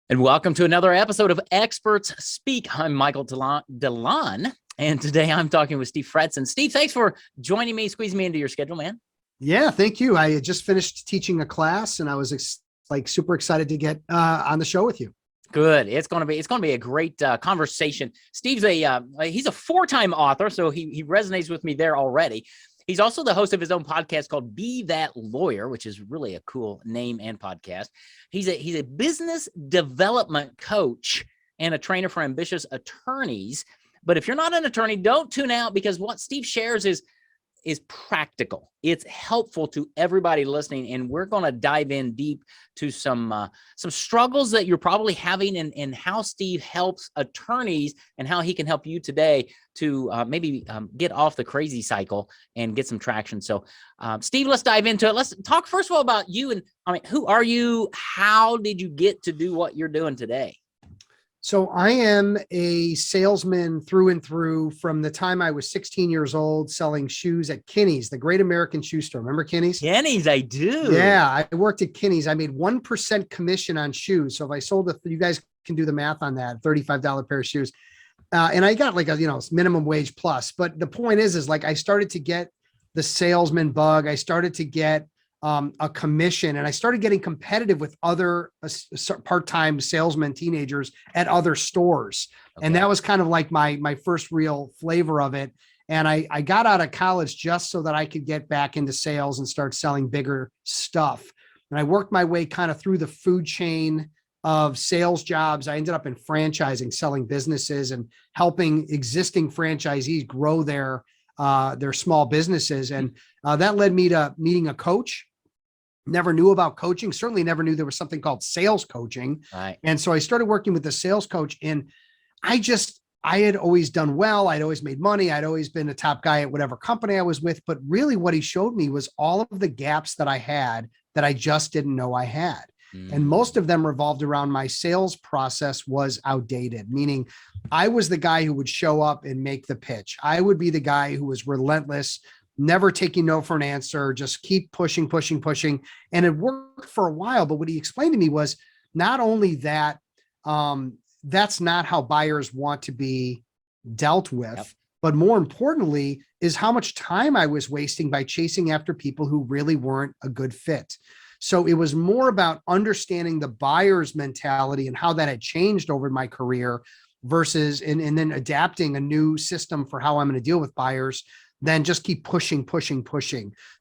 And welcome to another episode of Experts Speak. I'm Michael DeLon, and today I'm talking with Steve Fretzin. Steve, thanks for joining me, squeezing me into your schedule, man. Yeah, thank you. I had just finished teaching a class, and I was super excited to get on the show with you. Good. It's going to be a great conversation. Steve's he's a 4-time author, so he resonates with me there already. He's also the host of his own podcast called Be That Lawyer, which is really a cool name and podcast. He's a business development coach and a trainer for ambitious attorneys. But if you're not an attorney, don't tune out, because what Steve shares is practical. It's helpful to everybody listening, and we're going to dive in deep to some struggles that you're probably having, and how Steve helps attorneys and how he can help you today to maybe get off the crazy cycle and get some traction. So, Steve, let's dive into it. Let's talk first of all about you. And who are you? How did you get to do what you're doing today? So I am a salesman through and through from the time I was 16 years old, selling shoes at Kinney's, the Great American Shoe Store. Remember Kinney's? Kinney's, I do. Yeah, I worked at Kinney's. I made 1% commission on shoes. So if I sold you guys can do the math on that, $35 pair of shoes. And I got like a, minimum wage plus. But the point is like I started to get the salesman bug. I started to get a commission, and I started getting competitive with other part-time salesmen, teenagers at other stores. Okay. And that was kind of like my first real flavor of it. And I got out of college just so that I could get back into sales and start selling bigger stuff. And I worked my way kind of through the food chain of sales jobs. I ended up in franchising, selling businesses and helping existing franchisees grow their small businesses. And that led me to meeting a coach. Never knew about coaching, certainly never knew there was something called sales coaching. Right. And so I started working with a sales coach, and I had always done well. I'd always made money. I'd always been a top guy at whatever company I was with. But really what he showed me was all of the gaps that I had that I just didn't know I had. And most of them revolved around my sales process was outdated, meaning I was the guy who would show up and make the pitch. I would be the guy who was relentless, never taking no for an answer, just keep pushing. And it worked for a while. But what he explained to me was not only that, that's not how buyers want to be dealt with, yep. But more importantly is how much time I was wasting by chasing after people who really weren't a good fit. So it was more about understanding the buyer's mentality and how that had changed over my career versus, and then adapting a new system for how I'm going to deal with buyers, then just keep pushing.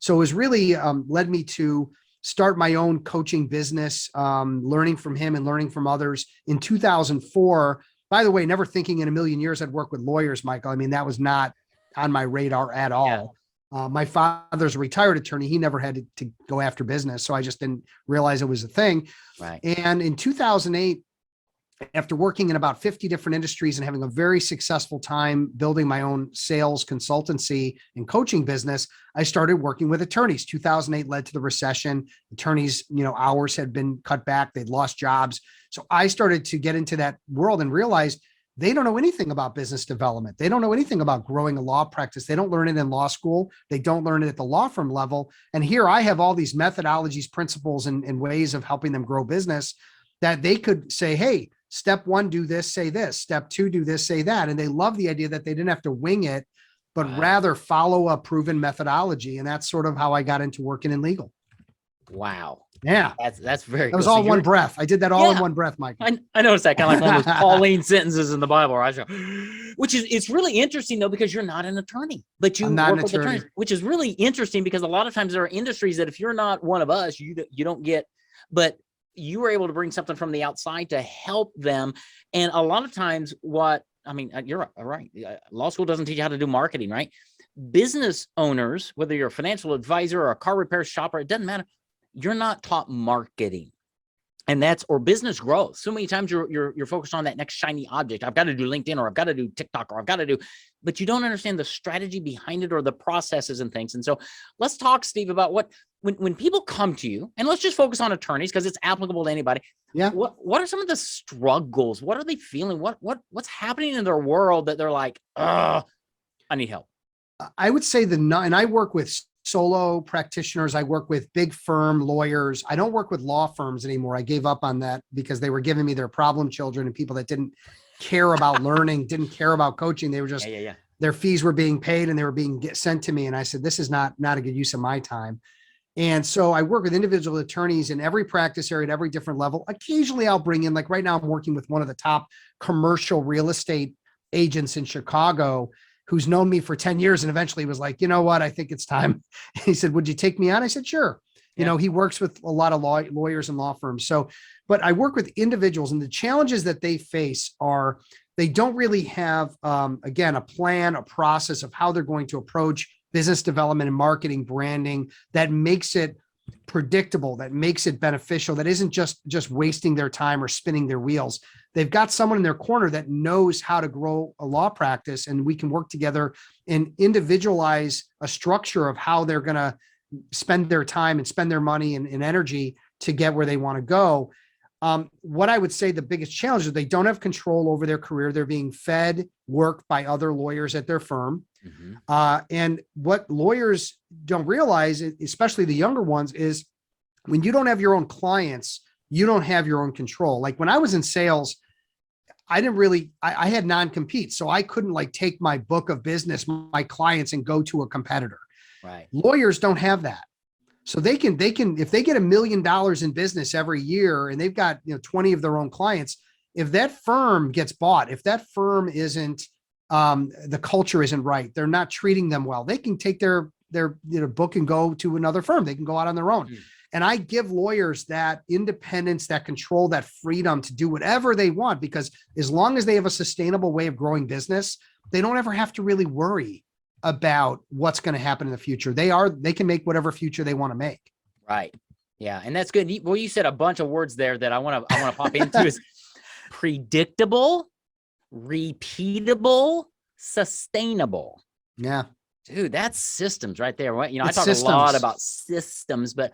So it was really led me to start my own coaching business, learning from him and learning from others in 2004. By the way, never thinking in a million years I'd work with lawyers, Michael. I mean, that was not on my radar at all. Yeah. My father's a retired attorney. He never had to go after business. So I just didn't realize it was a thing. Right. And in 2008, after working in about 50 different industries and having a very successful time building my own sales consultancy and coaching business, I started working with attorneys. 2008 led to the recession. Attorneys, hours had been cut back. They'd lost jobs. So I started to get into that world and realized they don't know anything about business development. They don't know anything about growing a law practice. They don't learn it in law school. They don't learn it at the law firm level. And here I have all these methodologies, principles, and ways of helping them grow business that they could say, hey, step 1, do this, say this. Step 2, do this, say that. And they love the idea that they didn't have to wing it, but rather follow a proven methodology. And that's sort of how I got into working in legal. Wow. Yeah. That's very That was all one breath. I did that all in one breath, Mike. I noticed that kind of like one of those Pauline sentences in the Bible, right? Which is, it's really interesting though, because you're not an attorney, but you work with attorneys, which is really interesting because a lot of times there are industries that if you're not one of us, you don't get, but you were able to bring something from the outside to help them. And a lot of times you're right. Law school doesn't teach you how to do marketing, right? Business owners, whether you're a financial advisor or a car repair shopper, it doesn't matter. You're not taught marketing, and or business growth. So many times you're focused on that next shiny object. I've got to do LinkedIn, or I've got to do TikTok, or I've got to do, but you don't understand the strategy behind it or the processes and things. And so let's talk, Steve, about when people come to you, and let's just focus on attorneys because it's applicable to anybody. Yeah. What are some of the struggles? What are they feeling? What's happening in their world that they're like, I need help? I would say and I work with solo practitioners. I work with big firm lawyers. I don't work with law firms anymore. I gave up on that because they were giving me their problem children and people that didn't care about learning, didn't care about coaching. They were just, their fees were being paid and they were being sent to me. And I said, this is not a good use of my time. And so I work with individual attorneys in every practice area at every different level. Occasionally I'll bring in, like right now I'm working with one of the top commercial real estate agents in Chicago who's known me for 10 years and eventually was like, you know what, I think it's time. He said, would you take me on? I said, sure. You know, he works with a lot of lawyers and law firms. So, but I work with individuals, and the challenges that they face are they don't really have, again, a plan, a process of how they're going to approach business development and marketing, branding that makes it predictable, that makes it beneficial, that isn't just wasting their time or spinning their wheels. They've got someone in their corner that knows how to grow a law practice, and we can work together and individualize a structure of how they're going to spend their time and spend their money and energy to get where they want to go. What I would say the biggest challenge is they don't have control over their career. They're being fed work by other lawyers at their firm. And what lawyers don't realize, especially the younger ones, is when you don't have your own clients, you don't have your own control. Like when I was in sales, I had non-compete. So I couldn't like take my book of business, my clients, and go to a competitor. Right. Lawyers don't have that. So they can, if they get $1 million in business every year and they've got, 20 of their own clients, if that firm gets bought, if that firm isn't, the culture isn't right, they're not treating them well, they can take their book and go to another firm. They can go out on their own. And I give lawyers that independence, that control, that freedom to do whatever they want, because as long as they have a sustainable way of growing business, they don't ever have to really worry about what's going to happen in the future. They can make whatever future they want to make. Right. Yeah. And that's good. Well, you said a bunch of words there that I want to pop into is predictable, repeatable, sustainable. Yeah. Dude, that's systems right there. Right? I talk a lot about systems, but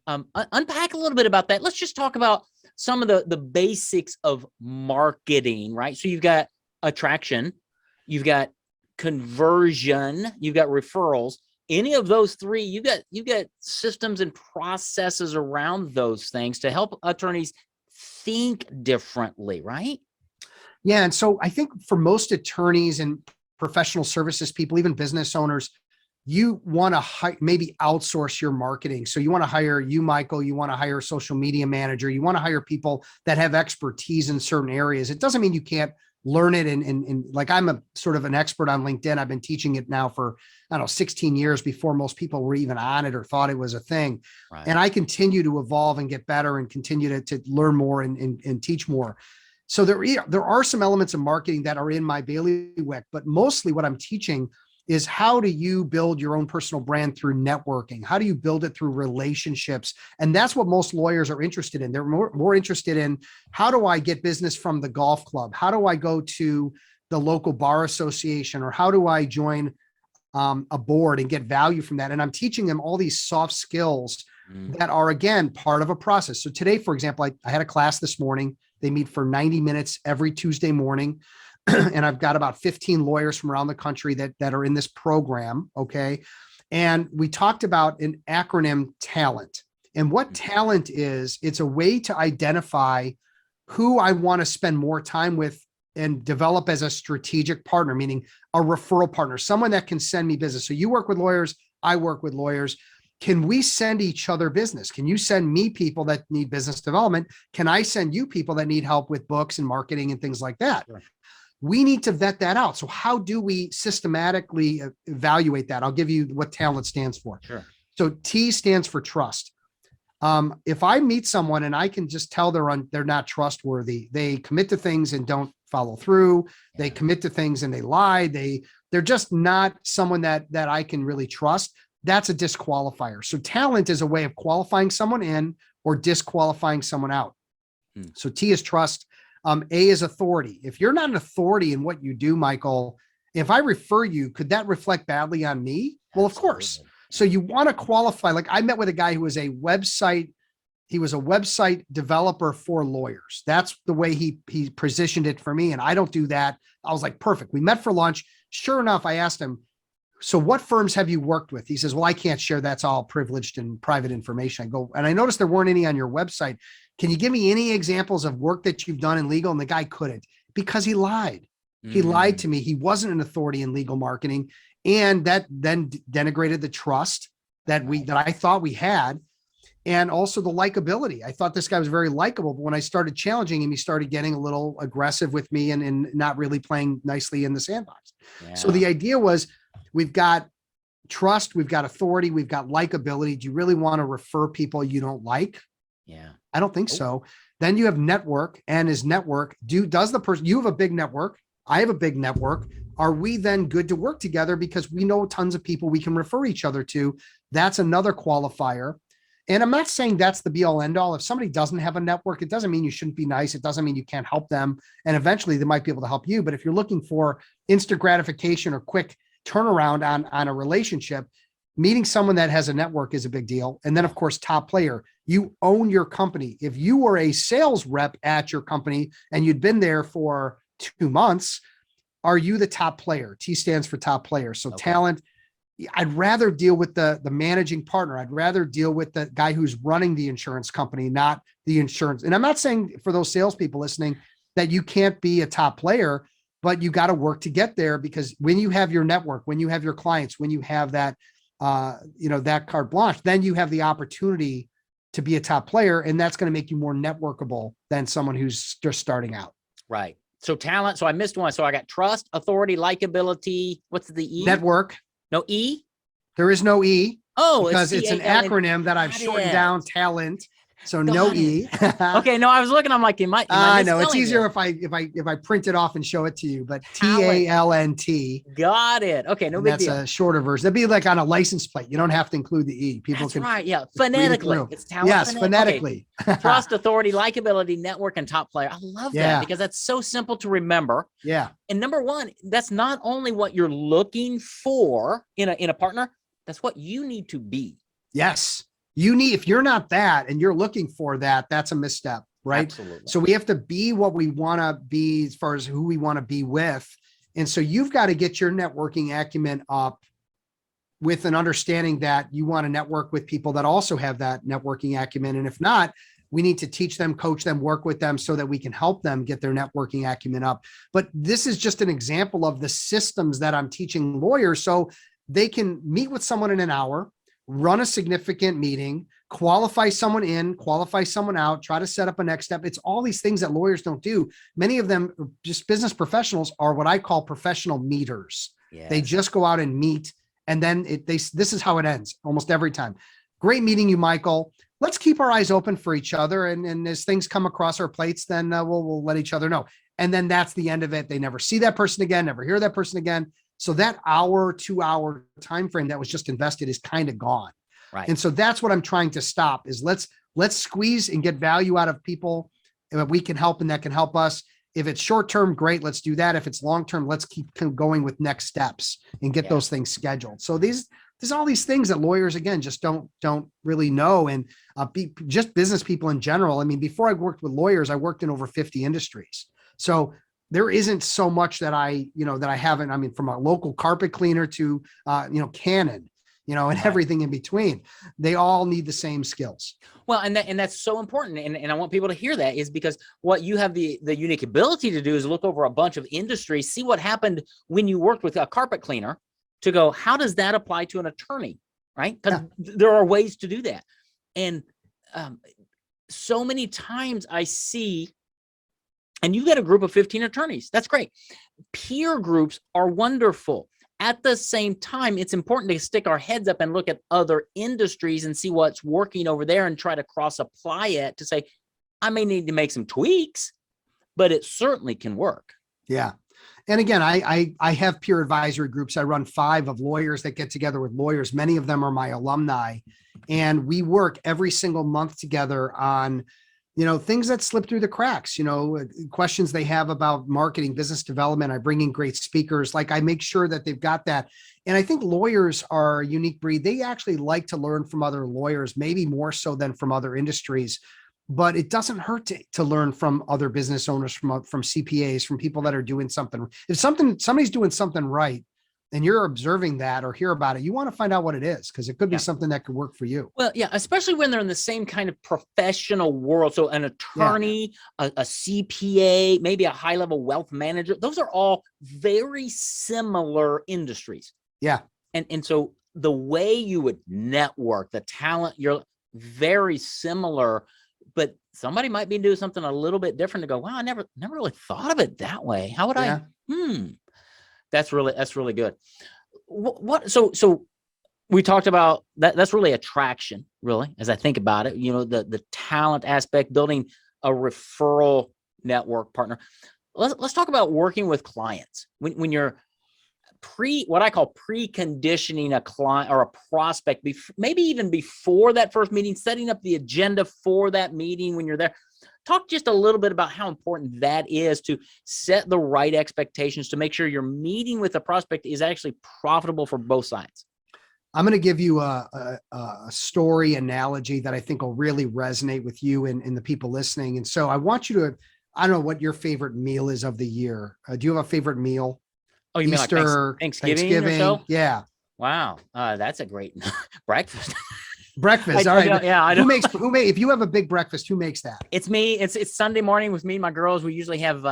unpack a little bit about that. Let's just talk about some of the basics of marketing, right? So you've got attraction, you've got conversion, you've got referrals. Any of those three, you got systems and processes around those things to help attorneys think differently, right? Yeah. And so I think for most attorneys and professional services people, even business owners, you want to maybe outsource your marketing. So you want to hire Michael, you want to hire a social media manager, you want to hire people that have expertise in certain areas. It doesn't mean you can't learn it. And like, I'm a sort of an expert on LinkedIn. I've been teaching it now for, 16 years before most people were even on it or thought it was a thing. Right. And I continue to evolve and get better and continue to learn more and teach more. So there are some elements of marketing that are in my bailiwick, but mostly what I'm teaching is how do you build your own personal brand through networking? How do you build it through relationships? And that's what most lawyers are interested in. They're more interested in, how do I get business from the golf club? How do I go to the local bar association? Or how do I join a board and get value from that? And I'm teaching them all these soft skills that are, again, part of a process. So today, for example, I had a class this morning. They meet for 90 minutes every Tuesday morning. And I've got about 15 lawyers from around the country that are in this program. Okay. And we talked about an acronym, TALENT. And what TALENT is, it's a way to identify who I want to spend more time with and develop as a strategic partner, meaning a referral partner, someone that can send me business. So you work with lawyers, I work with lawyers. Can we send each other business? Can you send me people that need business development? Can I send you people that need help with books and marketing and things like that? Sure. We need to vet that out. So how do we systematically evaluate that? I'll give you what TALENT stands for. Sure. So T stands for trust. If I meet someone and I can just tell they're not trustworthy, they commit to things and don't follow through, they commit to things and they lie, they're just not someone that I can really trust, that's a disqualifier. So TALENT is a way of qualifying someone in or disqualifying someone out. So T is trust. A is authority. If you're not an authority in what you do, Michael, if I refer you, could that reflect badly on me? Well, of course. So you want to qualify. Like I met with a guy who was he was a website developer for lawyers. That's the way he positioned it for me. And I don't do that. I was like, perfect. We met for lunch. Sure enough, I asked him, so what firms have you worked with? He says, well, I can't share. That's all privileged and private information. I go, and I noticed there weren't any on your website. Can you give me any examples of work that you've done in legal? And the guy couldn't, because he lied. He lied to me. He wasn't an authority in legal marketing. And that then denigrated the trust that I thought we had. And also the likability. I thought this guy was very likable, but when I started challenging him, he started getting a little aggressive with me and not really playing nicely in the sandbox. Yeah. So the idea was, we've got trust, we've got authority, we've got likability. Do you really want to refer people you don't like? Yeah. I don't think so. Then you have network, and is network, does the person, you have a big network, I have a big network. Are we then good to work together because we know tons of people we can refer each other to? That's another qualifier. And I'm not saying that's the be all end all. If somebody doesn't have a network, it doesn't mean you shouldn't be nice. It doesn't mean you can't help them. And eventually they might be able to help you. But if you're looking for instant gratification or quick turnaround on a relationship, meeting someone that has a network is a big deal. And then of course, top player, you own your company. If you were a sales rep at your company and you'd been there for 2 months, are you the top player? T stands for top player. So talent, I'd rather deal with the managing partner. I'd rather deal with the guy who's running the insurance company, not the insurance. And I'm not saying for those salespeople listening that you can't be a top player, but you got to work to get there, because when you have your network, when you have your clients, when you have that, that carte blanche, then you have the opportunity to be a top player. And that's going to make you more networkable than someone who's just starting out. Right. So talent. So I missed one. So I got trust, authority, likability. What's the E? Network. No E? There is no E. Oh, because it's an acronym that I've shortened down, talent. So no E. Okay, no, I was looking. I'm like, I know it's easier if I print it off and show it to you. But TALNT. Got it. Okay, no big deal. That's a shorter version. That'd be like on a license plate. You don't have to include the E. People can. Right. Yeah. Phonetically, it's talent. Yes, phonetically. Okay. Trust, authority, likability, network, and top player. I love that because that's so simple to remember. Yeah. And number one, that's not only what you're looking for in a partner. That's what you need to be. Yes. If you're not that and you're looking for that, that's a misstep, right? Absolutely. So we have to be what we want to be as far as who we want to be with. And so you've got to get your networking acumen up with an understanding that you want to network with people that also have that networking acumen. And if not, we need to teach them, coach them, work with them so that we can help them get their networking acumen up. But this is just an example of the systems that I'm teaching lawyers so they can meet with someone in an hour, run a significant meeting, qualify someone in, qualify someone out, try to set up a next step. It's all these things that lawyers don't do. Many of them, just business professionals, are what I call professional meeters. Yes. They just go out and meet, and then this is how it ends almost every time. Great meeting you, Michael. Let's keep our eyes open for each other. And as things come across our plates, then we'll let each other know. And then that's the end of it. They never see that person again, never hear that person again. So that hour, 2 hour time frame that was just invested is kind of gone. Right. And so that's what I'm trying to stop is let's squeeze and get value out of people that we can help and that can help us. If it's short-term, great, let's do that. If it's long-term, let's keep going with next steps and get those things scheduled. So there's all these things that lawyers, again, just don't really know. And just business people in general. I mean, before I worked with lawyers, I worked in over 50 industries. So there isn't so much that I haven't, I mean, from a local carpet cleaner to, Canon, and everything in between, they all need the same skills. Well, and that's so important. And I want people to hear that, is because what you have the unique ability to do is look over a bunch of industries, see what happened when you worked with a carpet cleaner, to go, how does that apply to an attorney? Right. Because there are ways to do that. And so many times I see, and you've got a group of 15 attorneys. That's great. Peer groups are wonderful. At the same time, it's important to stick our heads up and look at other industries and see what's working over there and try to cross apply it to say, I may need to make some tweaks, but it certainly can work. Yeah. And again, I have peer advisory groups. I run 5 of lawyers that get together with lawyers. Many of them are my alumni, and we work every single month together on things that slip through the cracks, questions they have about marketing, business development. I bring in great speakers. Like, I make sure that they've got that. And I think lawyers are a unique breed. They actually like to learn from other lawyers, maybe more so than from other industries, but it doesn't hurt to learn from other business owners, from CPAs, from people that are doing something. If somebody's doing something right, and you're observing that or hear about it, you want to find out what it is, because it could be something that could work for you. Well, yeah, especially when they're in the same kind of professional world. So an attorney, a CPA, maybe a high-level wealth manager, those are all very similar industries. Yeah. And so the way you would network, the talent, you're very similar, but somebody might be doing something a little bit different to go, wow, I never really thought of it that way. How would I? That's really good. So we talked about that. That's really attraction, really, as I think about it, the talent aspect, building a referral network partner. Let's talk about working with clients when you're what I call preconditioning a client or a prospect, maybe even before that first meeting, setting up the agenda for that meeting when you're there. Talk just a little bit about how important that is to set the right expectations to make sure your meeting with the prospect is actually profitable for both sides. I'm going to give you a story analogy that I think will really resonate with you and the people listening. And so I want you to, I don't know what your favorite meal is of the year. Do you have a favorite meal? Oh, you Easter, mean like Thanksgiving or so? Yeah. Wow. That's a great breakfast. Breakfast. All right. Yeah. I know. If you have a big breakfast, who makes that? It's me. It's Sunday morning with me and my girls. We usually have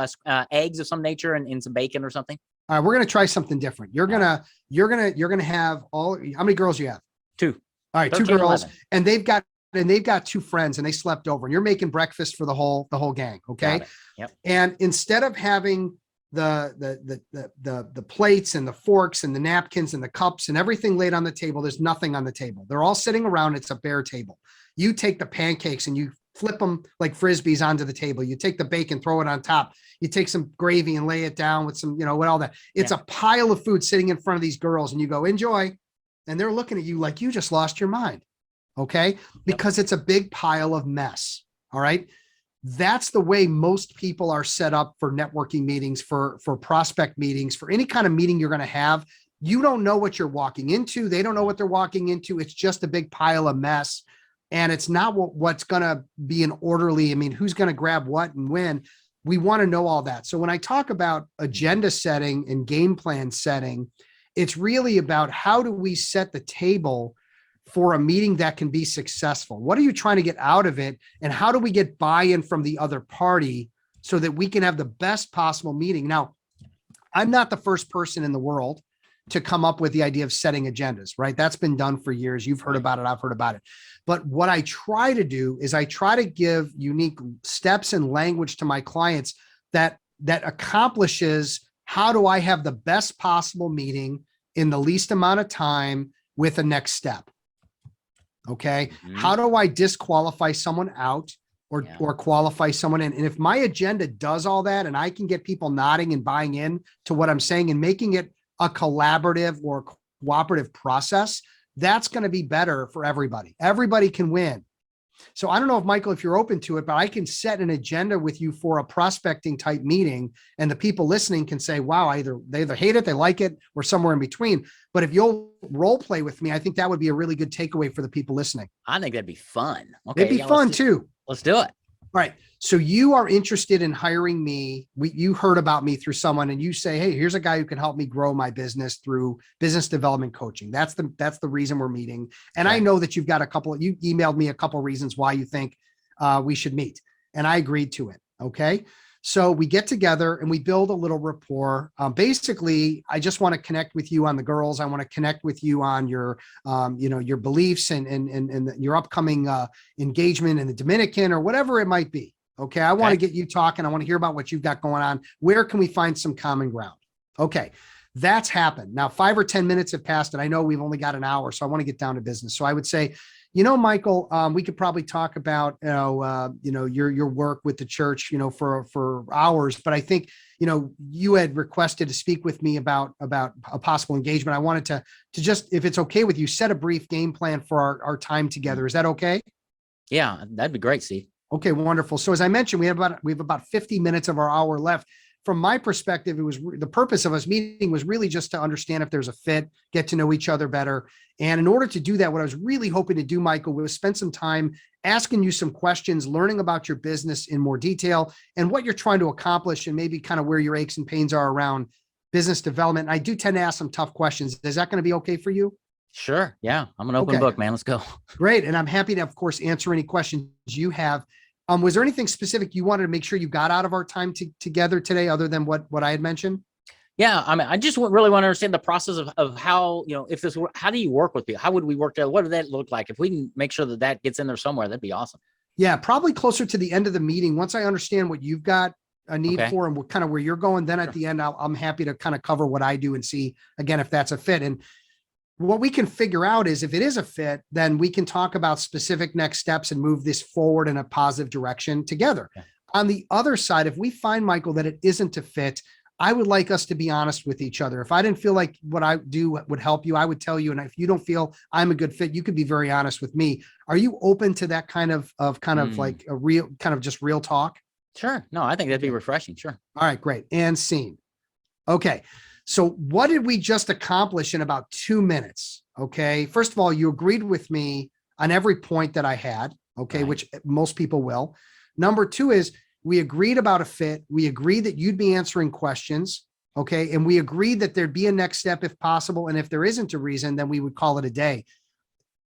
eggs of some nature and some bacon or something. All right. We're going to try something different. You're going to have how many girls you have? 2. All right. 2 girls. 11. And they've got 2 friends and they slept over, and you're making breakfast for the whole gang. Okay. Yep. And instead of having the plates and the forks and the napkins and the cups and everything laid on the table, there's nothing on the table. They're all sitting around. It's a bare table. You take the pancakes and you flip them like Frisbees onto the table. You take the bacon, throw it on top. You take some gravy and lay it down with some, with all that. It's a pile of food sitting in front of these girls, and you go, enjoy. And they're looking at you like you just lost your mind. Okay. Because it's a big pile of mess. All right. That's the way most people are set up for networking meetings, for prospect meetings, for any kind of meeting you're going to have. You don't know what you're walking into. They don't know what they're walking into. It's just a big pile of mess. And it's not what's going to be an orderly, who's going to grab what and when. We want to know all that. So when I talk about agenda setting and game plan setting, it's really about how do we set the table for a meeting that can be successful? What are you trying to get out of it? And how do we get buy-in from the other party so that we can have the best possible meeting? Now, I'm not the first person in the world to come up with the idea of setting agendas, right? That's been done for years. You've heard about it. I've heard about it. But what I try to do is I try to give unique steps and language to my clients that accomplishes how do I have the best possible meeting in the least amount of time with a next step. Okay. Mm-hmm. How do I disqualify someone out or qualify someone in? And if my agenda does all that and I can get people nodding and buying in to what I'm saying and making it a collaborative or cooperative process, that's going to be better for everybody. Everybody can win. So I don't know if Michael, if you're open to it, but I can set an agenda with you for a prospecting type meeting, and the people listening can say, wow, they either hate it, they like it, or somewhere in between. But if you'll role play with me, I think that would be a really good takeaway for the people listening. I think that'd be fun. Okay. It'd be fun too. Let's do it. All right. So you are interested in hiring me. You heard about me through someone and you say, hey, here's a guy who can help me grow my business through business development coaching. That's the reason we're meeting. And I know that you emailed me a couple of reasons why you think we should meet. And I agreed to it. Okay. So we get together and we build a little rapport. Basically, I just want to connect with you on the girls. I want to connect with you on your, your beliefs and your upcoming engagement in the Dominican or whatever it might be. Okay. I want to get you talking. I want to hear about what you've got going on. Where can we find some common ground? Okay. That's happened. Now, 5 or 10 minutes have passed and I know we've only got an hour. So I want to get down to business. So I would say, Michael, we could probably talk about, your work with the church, for hours, but I think, you had requested to speak with me about a possible engagement. I wanted to just, if it's okay with you, set a brief game plan for our time together. Is that okay? Yeah, that'd be great, Steve. Okay, wonderful. So as I mentioned, we have about 50 minutes of our hour left. From my perspective, the purpose of us meeting was really just to understand if there's a fit, get to know each other better. And in order to do that, what I was really hoping to do, Michael, was spend some time asking you some questions, learning about your business in more detail and what you're trying to accomplish and maybe kind of where your aches and pains are around business development. And I do tend to ask some tough questions. Is that going to be okay for you? Sure. Yeah. I'm an open book, man. Let's go. Great. And I'm happy to, of course, answer any questions you have. Was there anything specific you wanted to make sure you got out of our time together today, other than what I had mentioned? Yeah. I mean, I just really want to understand the process of how, if this, how do you work with people? How would we work together? What would that look like? If we can make sure that gets in there somewhere, that'd be awesome. Yeah. Probably closer to the end of the meeting. Once I understand what you've got a need for and what kind of where you're going, then at the end, I'm happy to kind of cover what I do and see again, if that's a fit. And what we can figure out is if it is a fit, then we can talk about specific next steps and move this forward in a positive direction together. Yeah. On the other side, if we find, Michael, that it isn't a fit, I would like us to be honest with each other. If I didn't feel like what I do would help you, I would tell you. And if you don't feel I'm a good fit, you could be very honest with me. Are you open to that kind of like a real kind of just real talk? Sure. No, I think that'd be refreshing. Sure. All right, great. And scene. Okay. So what did we just accomplish in about 2 minutes? Okay. First of all, you agreed with me on every point that I had. Okay. Right. Which most people will. Number two is we agreed about a fit. We agreed that you'd be answering questions. Okay. And we agreed that there'd be a next step if possible. And if there isn't a reason, then we would call it a day.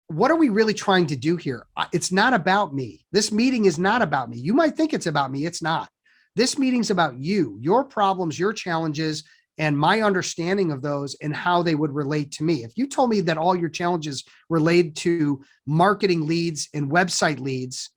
What are we really trying to do here? It's not about me. This meeting is not about me. You might think it's about me. It's not. This meeting's about you, your problems, your challenges, and my understanding of those and how they would relate to me. If you told me that all your challenges relate to marketing leads and website leads,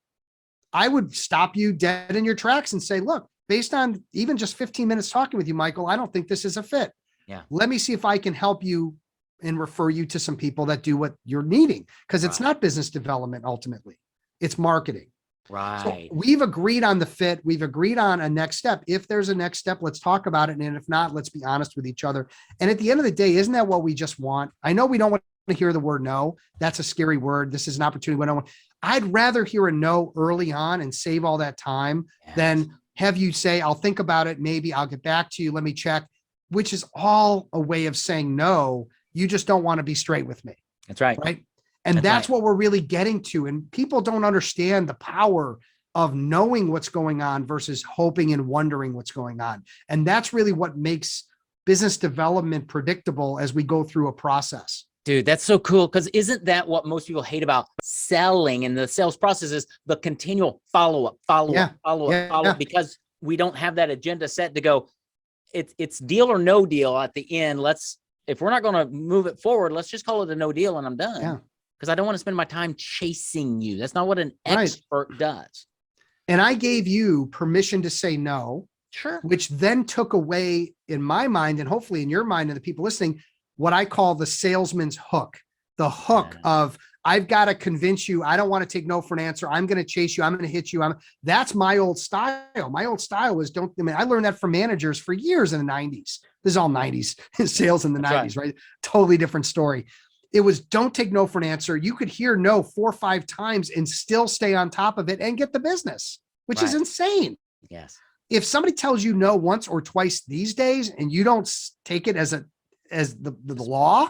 I would stop you dead in your tracks and say, look, based on even just 15 minutes talking with you, Michael, I don't think this is a fit. Yeah. Let me see if I can help you and refer you to some people that do what you're needing. Because it's not business development, ultimately. It's marketing. Right. So we've agreed on the fit. We've agreed on a next step. If there's a next step, let's talk about it. And if not, let's be honest with each other. And at the end of the day, isn't that what we just want? I know we don't want to hear the word no. That's a scary word. This is an opportunity. We don't want. I'd rather hear a no early on and save all that time than have you say, I'll think about it. Maybe I'll get back to you. Let me check, which is all a way of saying no. You just don't want to be straight with me. That's right. Right. And that's what we're really getting to. And people don't understand the power of knowing what's going on versus hoping and wondering what's going on. And that's really what makes business development predictable as we go through a process. Dude, that's so cool. Because isn't that what most people hate about selling and the sales process is the continual follow-up, because we don't have that agenda set to go, it's deal or no deal at the end. If we're not going to move it forward, let's just call it a no deal and I'm done. Yeah. Because I don't want to spend my time chasing you. That's not what an expert does. And I gave you permission to say no. Sure. Which then took away, in my mind, and hopefully in your mind and the people listening, what I call the salesman's hook. The hook of, I've got to convince you. I don't want to take no for an answer. I'm going to chase you. I'm going to hit you. That's my old style. My old style was I learned that from managers for years in the 90s. This is all 90s sales in the 90s, right? Totally different story. It was don't take no for an answer. You could hear no 4 or 5 times and still stay on top of it and get the business, which is insane. Yes. If somebody tells you no once or twice these days and you don't take it as the law,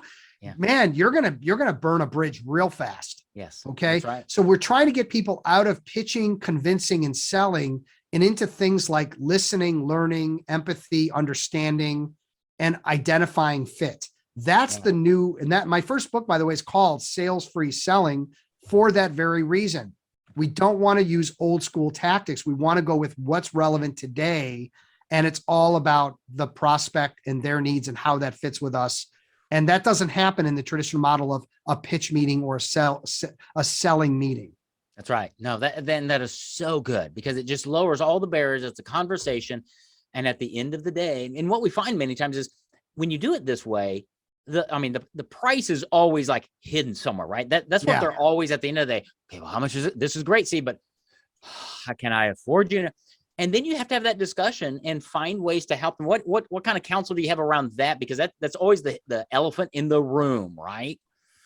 man, you're going to burn a bridge real fast. Yes. Okay. That's right. So we're trying to get people out of pitching, convincing, and selling and into things like listening, learning, empathy, understanding, and identifying fit. That's the new, and that my first book, by the way, is called Sales Free Selling for that very reason. We don't want to use old school tactics. We want to go with what's relevant today. And it's all about the prospect and their needs and how that fits with us. And that doesn't happen in the traditional model of a pitch meeting or a selling meeting. That's right. No, that is so good because it just lowers all the barriers. It's a conversation. And at the end of the day, and what we find many times is when you do it this way, the price is always like hidden somewhere, right? That's what they're always at the end of the day. Okay, well, how much is it? This is great, but how can I afford you? And then you have to have that discussion and find ways to help them. What kind of counsel do you have around that? Because that's always the elephant in the room, right?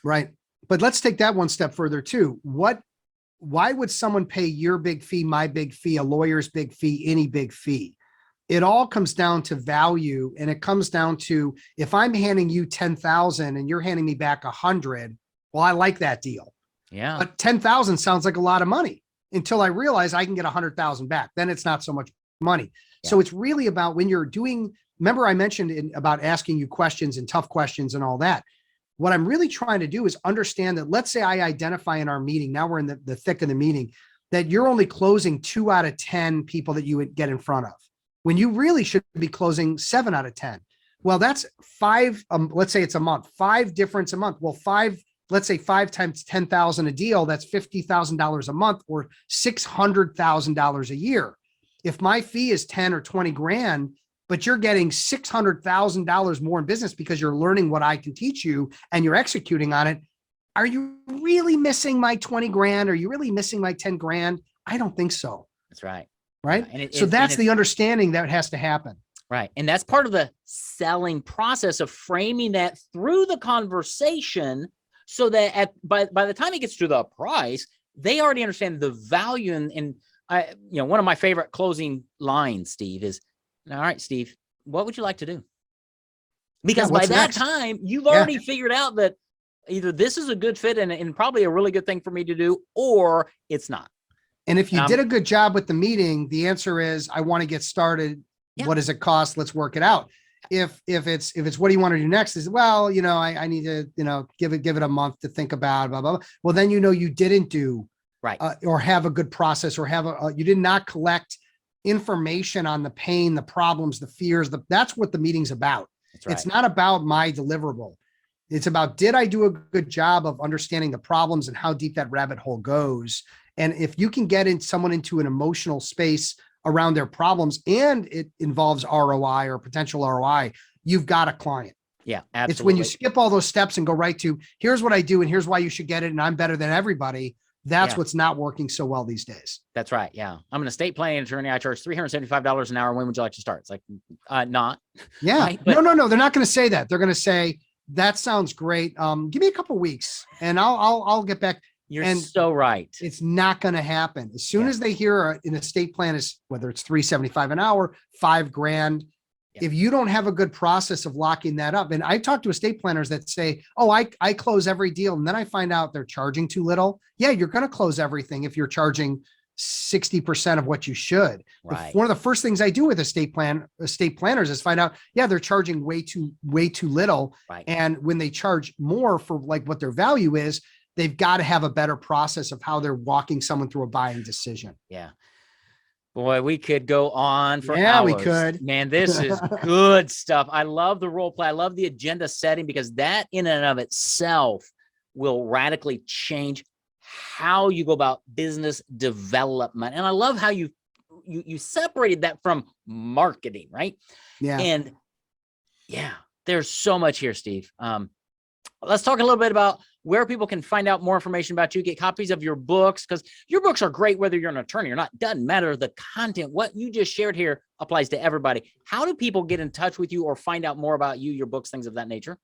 Right. But let's take that one step further too. Why would someone pay your big fee, my big fee, a lawyer's big fee, any big fee? It all comes down to value. And it comes down to, if I'm handing you 10,000 and you're handing me back 100, well, I like that deal. Yeah. But 10,000 sounds like a lot of money until I realize I can get 100,000 back. Then it's not so much money. Yeah. So it's really about when you're doing remember I mentioned about asking you questions and tough questions and all that. What I'm really trying to do is understand that, let's say I identify in our meeting, now we're in the thick of the meeting, that you're only closing 2 out of 10 people that you would get in front of, when you really should be closing 7 out of 10. Well, that's 5. Let's say it's a month, 5 difference a month. Well, let's say 5 times 10,000 a deal, that's $50,000 a month, or $600,000 a year. If my fee is 10 or 20 grand, but you're getting $600,000 more in business because you're learning what I can teach you and you're executing on it, are you really missing my 20 grand? Are you really missing my 10 grand? I don't think so. That's right. Right. Yeah. So that's the understanding that has to happen. Right. And that's part of the selling process of framing that through the conversation, so that by the time it gets to the price, they already understand the value. And one of my favorite closing lines, Steve, is, all right, Steve, what would you like to do? Because by that time, you've already figured out that either this is a good fit and probably a really good thing for me to do, or it's not. And if you did a good job with the meeting, the answer is, I want to get started. Yeah. What does it cost? Let's work it out. If it's what do you want to do next, is, well, I need to, give it a month to think about, blah, blah, blah. Well, then, you didn't do right, or have a good process, or you did not collect information on the pain, the problems, the fears. That's what the meeting's about. Right. It's not about my deliverable. It's about, did I do a good job of understanding the problems and how deep that rabbit hole goes? And if you can get someone into an emotional space around their problems, and it involves ROI or potential ROI, you've got a client. Yeah, absolutely. It's when you skip all those steps and go right to, here's what I do and here's why you should get it, and I'm better than everybody. That's what's not working so well these days. That's right. Yeah. I'm an estate planning attorney. I charge $375 an hour. When would you like to start? It's like, not. Yeah. Right? But no. They're not going to say that. They're going to say, that sounds great. Give me a couple of weeks and I'll get back. You're so right. It's not going to happen. As soon as they hear an estate plan is, whether it's $375 an hour, $5 grand, if you don't have a good process of locking that up. And I talk to estate planners that say, oh, I close every deal. And then I find out they're charging too little. Yeah, you're going to close everything if you're charging 60% of what you should. Right. One of the first things I do with estate planners is find out, they're charging way too little. Right. And when they charge more for like what their value is, they've got to have a better process of how they're walking someone through a buying decision. Yeah. Boy, we could go on for hours. Yeah, we could. Man, this is good stuff. I love the role play. I love the agenda setting, because that in and of itself will radically change how you go about business development. And I love how you separated that from marketing, right? Yeah. And there's so much here, Steve. Let's talk a little bit about where people can find out more information about you, get copies of your books, because your books are great whether you're an attorney or not. Doesn't matter. The content, what you just shared here, applies to everybody. How do people get in touch with you or find out more about you, your books, things of that nature?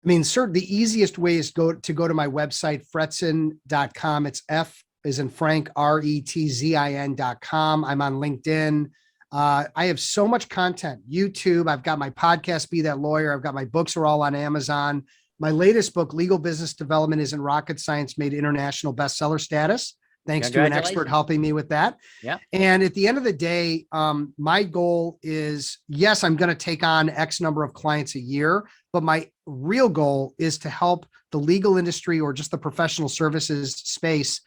I mean, certainly the easiest way is to go to my website, fretzin.com. It's F as in Frank, RETZIN.com. I'm on LinkedIn. I have so much content. YouTube. I've got my podcast, Be That Lawyer. I've got my books are all on Amazon. My latest book, Legal Business Development Isn't Rocket Science, made international bestseller status, thanks to an expert helping me with that. Yeah. And at the end of the day, my goal is, yes, I'm going to take on X number of clients a year, but my real goal is to help the legal industry or just the professional services space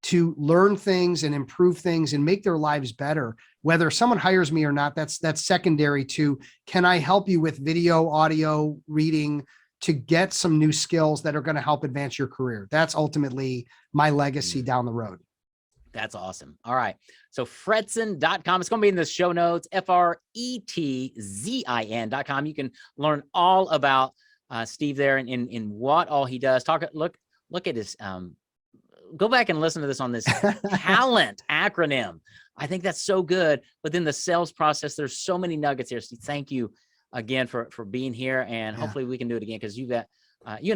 to learn things and improve things and make their lives better. Whether someone hires me or not, that's secondary to, can I help you with video, audio, reading, to get some new skills that are going to help advance your career. That's ultimately my legacy down the road. That's awesome. All right. So Fretzin.com. It's going to be in the show notes, FRETZIN.com. You can learn all about Steve there and in what all he does. Look at his, go back and listen to this on this talent acronym. I think that's so good. But then the sales process, there's so many nuggets here. Steve, thank you again for being here, and hopefully we can do it again, because you and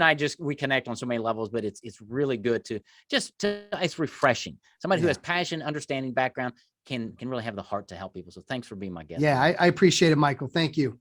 I we connect on so many levels, but it's really good to it's refreshing. Somebody who has passion, understanding, background can really have the heart to help people. So thanks for being my guest. Yeah, I appreciate it, Michael. Thank you.